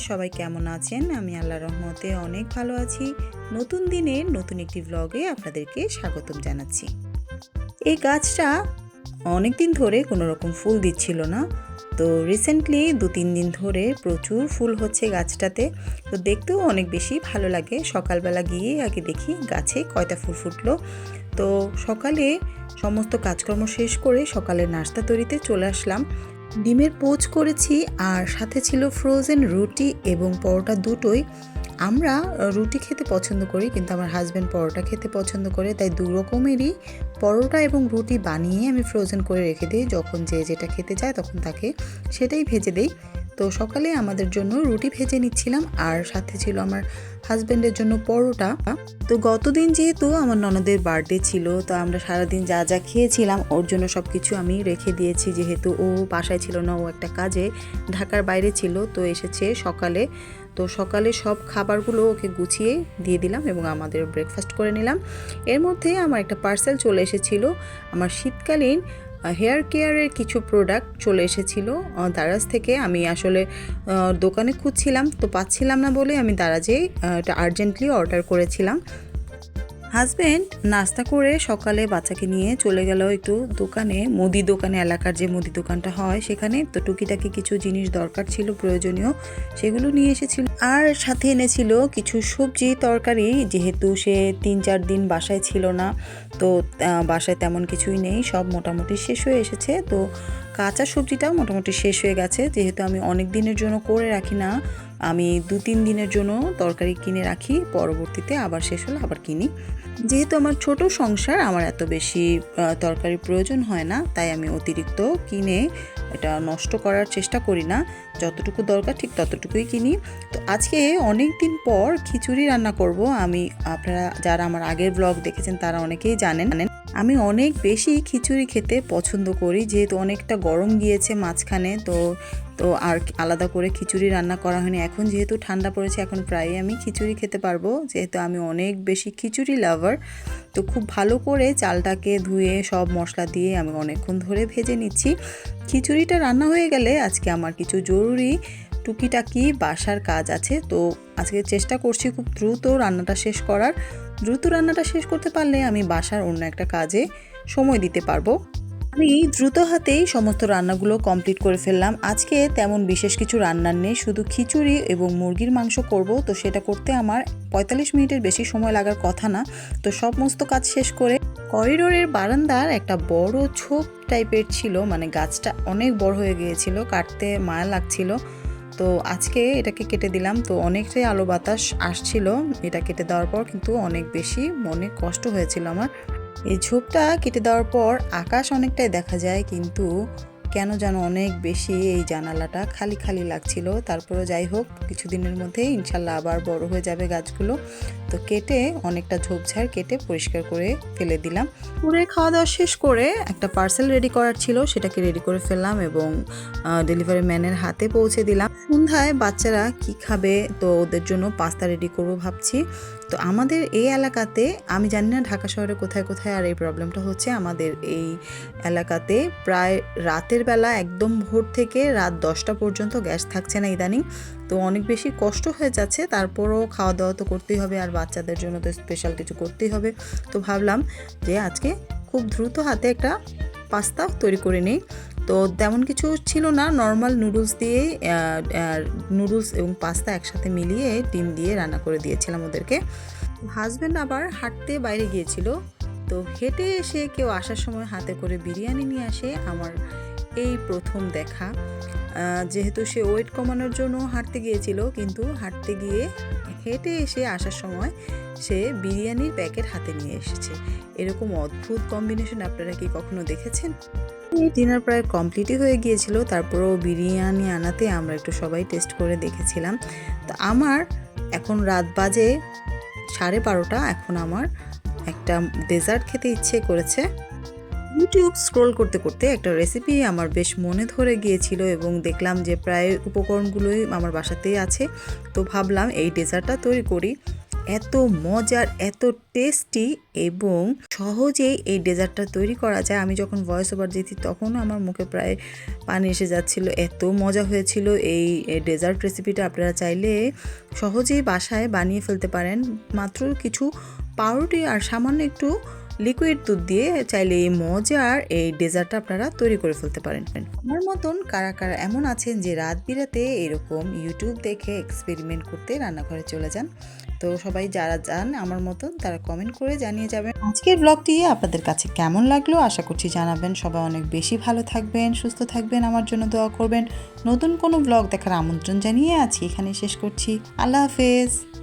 সবাই কেমন আছেন? আমি আল্লাহর রহমতে অনেক ভালো আছি। নতুন দিনের নতুন একটি ব্লগে আপনাদেরকে স্বাগতম জানাচ্ছি। এই গাছটা অনেক দিন ধরে কোনো রকম ফুল দিচ্ছিল না, তো রিসেন্টলি 2-3 দিন ধরে প্রচুর ফুল হচ্ছে গাছটাতে। তো দেখতেও অনেক বেশি ভালো লাগে। সকালবেলা গিয়ে আগে দেখি গাছে কয়টা ফুল ফুটলো। তো সকালে সমস্ত কাজকর্ম শেষ করে সকালের নাস্তা তৈরিতে চলে আসলাম। ডিমের পোচ করেছি আর সাথে ছিল ফ্রোজেন রুটি এবং পরোটা দুটোই। আমরা রুটি খেতে পছন্দ করি, কিন্তু আমার হাজব্যান্ড পরোটা খেতে পছন্দ করে, তাই দু রকমেরই পরোটা এবং রুটি বানিয়ে আমি ফ্রোজেন করে রেখে দিই। যখন যে যেটা খেতে চায় তখন তাকে সেটাই ভেজে দিই। তো সকালে আমাদের জন্য রুটি ভেজে নিচ্ছিলাম আর সাথে ছিল আমার হাজব্যান্ডের জন্য পরোটা। তো গতদিন যেহেতু আমার ননদের বার্থডে ছিল, তো আমরা সারাদিন যা যা খেয়েছিলাম ওর জন্য সব কিছু আমি রেখে দিয়েছি। যেহেতু ও বাসায় ছিল না, ও একটা কাজে ঢাকার বাইরে ছিল, তো এসেছে সকালে। তো সকালে সব খাবারগুলো ওকে গুছিয়ে দিয়ে দিলাম এবং আমাদের ব্রেকফাস্ট করে নিলাম। এর মধ্যে আমার একটা পার্সেল চলে এসেছিলো। আমার শীতকালীন হেয়ার কেয়ারের কিছু প্রোডাক্ট চলে এসেছিলো দারাজ থেকে। আমি আসলে দোকানে খুঁজছিলাম, তো পাচ্ছিলাম না বলে আমি দারাজে এটা আর্জেন্টলি অর্ডার করেছিলাম। হাজব্যান্ড নাস্তা করে সকালে বাচ্চাকে নিয়ে চলে গেল একটু দোকানে, মুদি দোকানে, এলাকার যে মুদি দোকানটা হয় সেখানে। তো টুকিটাকি কিছু জিনিস দরকার ছিল প্রয়োজনীয়, সেগুলো নিয়ে এসেছিল। আর সাথে এনেছিল কিছু সবজি তরকারি, যেহেতু সে 3-4 দিন বাসায় ছিল না, তো বাসায় তেমন কিছুই নেই, সব মোটামুটি শেষ হয়ে এসেছে। তো কাঁচা সবজিটাও মোটামুটি শেষ হয়ে গেছে। যেহেতু আমি অনেক দিনের জন্য করে রাখি না, আমি 2-3 দিনের জন্য তরকারি কিনে রাখি, পরবর্তীতে আবার শেষ হলে আবার কিনি। যেহেতু আমার ছোট সংসার, আমার এত বেশি তরকারির প্রয়োজন হয় না, তাই আমি অতিরিক্ত কিনে এটা নষ্ট করার চেষ্টা করি না। যতটুকু দরকার ঠিক ততটুকুই কিনি। তো আজকে অনেক দিন পর খিচুড়ি রান্না করব। আপনারা যারা আমার আগের ব্লগ দেখেছেন তারা অনেকেই জানেন আমি অনেক বেশি খিচুড়ি খেতে পছন্দ করি। যেহেতু অনেকটা গরম গিয়েছে মাঝখানে, তো আর আলাদা করে খিচুড়ি রান্না করা হয়নি। এখন যেহেতু ঠান্ডা পড়েছে, এখন প্রায়ই আমি খিচুড়ি খেতে পারবো, যেহেতু আমি অনেক বেশি খিচুড়ি লাভার। তো খুব ভালো করে চালটাকে ধুয়ে সব মশলা দিয়ে আমি অনেকক্ষণ ধরে ভেজে নিচ্ছি। খিচুড়িটা রান্না হয়ে গেলে আজকে আমার কিছু জরুরি টুকিটাকি বাসার কাজ আছে, তো আজকে চেষ্টা করছি খুব দ্রুত রান্নাটা শেষ করার। দ্রুত রান্নাটা শেষ করতে পারলে আমি বাসার অন্য একটা কাজে সময় দিতে পারবো। আমি দ্রুত হাতেই সমস্ত রান্নাগুলো কমপ্লিট করে ফেললাম। আজকে তেমন বিশেষ কিছু রান্নার নেই, শুধু খিচুড়ি এবং মুরগির মাংস করব। তো সেটা করতে আমার 45 মিনিটের বেশি সময় লাগার কথা না। তো সমস্ত কাজ শেষ করে করিডোরের বারান্দার একটা বড় ঝোপ টাইপের ছিল, মানে গাছটা অনেক বড় হয়ে গিয়েছিল, কাটতে মায়া লাগছিল। তো আজকে এটাকে কেটে দিলাম। তো অনেকটাই আলো বাতাস আসছিল এটা কেটে দেওয়ার পর, কিন্তু অনেক বেশি মনে কষ্ট হয়েছিল আমার। এই ঝোপটা কেটে দেওয়ার পর আকাশ অনেকটাই দেখা যায়, কিন্তু কেন যেন অনেক বেশি এই জানালাটা খালি খালি লাগছিল। তারপরে যাই হোক, কিছুদিনের মধ্যে ইনশাল্লাহ আবার বড় হয়ে যাবে গাছগুলো। তো কেটে অনেকটা ঝোপঝাড় কেটে পরিষ্কার করে ফেলে দিলাম। পুরে খাওয়া দাওয়া শেষ করে একটা পার্সেল রেডি করার ছিল, সেটাকে রেডি করে ফেললাম এবং ডেলিভারি ম্যানের হাতে পৌঁছে দিলাম। সন্ধ্যায় বাচ্চারা কি খাবে, তো ওদের জন্য পাস্তা রেডি করব ভাবছি। তো আমাদের এই এলাকাতে, আমি জানি না ঢাকা শহরে কোথায় কোথায় আর এই প্রবলেমটা হচ্ছে, আমাদের এই এলাকাতে প্রায় রাতের বেলা একদম ভোর থেকে রাত 10টা পর্যন্ত গ্যাস থাকছে না ইদানিং। তো অনেক বেশি কষ্ট হয়ে যাচ্ছে। তারপরও খাওয়া দাওয়া তো করতেই হবে, আর বাচ্চাদের জন্য তো স্পেশাল কিছু করতেই হবে। তো ভাবলাম যে আজকে খুব দ্রুত হাতে একটা পাস্তা তৈরি করে নিই। তো তেমন কিছু ছিল না, নর্মাল নুডলস দিয়ে নুডলস এবং পাস্তা একসাথে মিলিয়ে ডিম দিয়ে রান্না করে দিয়েছিলাম ওদেরকে। হাজব্যান্ড আবার হাঁটতে বাইরে গিয়েছিল, তো হেঁটে এসে কেউ আসার সময় হাতে করে বিরিয়ানি নিয়ে আসে, আমার এই প্রথম দেখা। যেহেতু সে ওয়েট কমানোর জন্য হাঁটতে গিয়েছিল, কিন্তু হাঁটতে গিয়ে হেঁটে এসে আসার সময় সে বিরিয়ানির প্যাকেট হাতে নিয়ে এসেছে। এরকম অদ্ভুত কম্বিনেশন আপনারা কি কখনো দেখেছেন? ডিনার প্রায় কমপ্লিটই হয়ে গিয়েছিল, তারপরেও বিরিয়ানি আনাতে আমরা একটু সবাই টেস্ট করে দেখেছিলাম। তো আমার এখন রাত বাজে 12:30। এখন আমার একটা ডেজার্ট খেতে ইচ্ছে করেছে। ইউটিউব স্ক্রোল করতে করতে একটা রেসিপি আমার বেশ মনে ধরে গিয়েছিল এবং দেখলাম যে প্রায় উপকরণগুলোই আমার বাসাতেই আছে। তো ভাবলাম এই ডেজার্টটা তৈরি করি। এত মজার, এত টেস্টি এবং সহজেই এই ডেজার্টটা তৈরি করা যায়। আমি যখন ভয়েস ওভার দিচ্ছি তখনও আমার মুখে প্রায় পানি এসে যাচ্ছিল, এত মজা হয়েছিল এই ডেজার্ট রেসিপিটা। আপনারা চাইলে সহজেই বাসায় বানিয়ে ফেলতে পারেন। মাত্র কিছু পাউরুটি আর সামান্য একটু লিকুইড দুধ দিয়ে চাইলে এই মজার এই ডেজার্টটা আপনারা তৈরি করে ফেলতে পারেন। আমার মতন কারা কারা এমন আছেন যে রাত বিরাতে এরকম ইউটিউব দেখে এক্সপেরিমেন্ট করতে রান্নাঘরে চলে যান? তো সবাই যারা যান আমার মতন তারা কমেন্ট করে জানিয়ে যাবেন। আজকের ব্লগটি আপনাদের কাছে কেমন লাগলো আশা করছি জানাবেন। সবাই অনেক বেশি ভালো থাকবেন, সুস্থ থাকবেন, আমার জন্য দোয়া করবেন। নতুন কোনো ব্লগ দেখার আমন্ত্রণ জানিয়ে আছি এখানে শেষ করছি। আল্লাহ হাফেজ।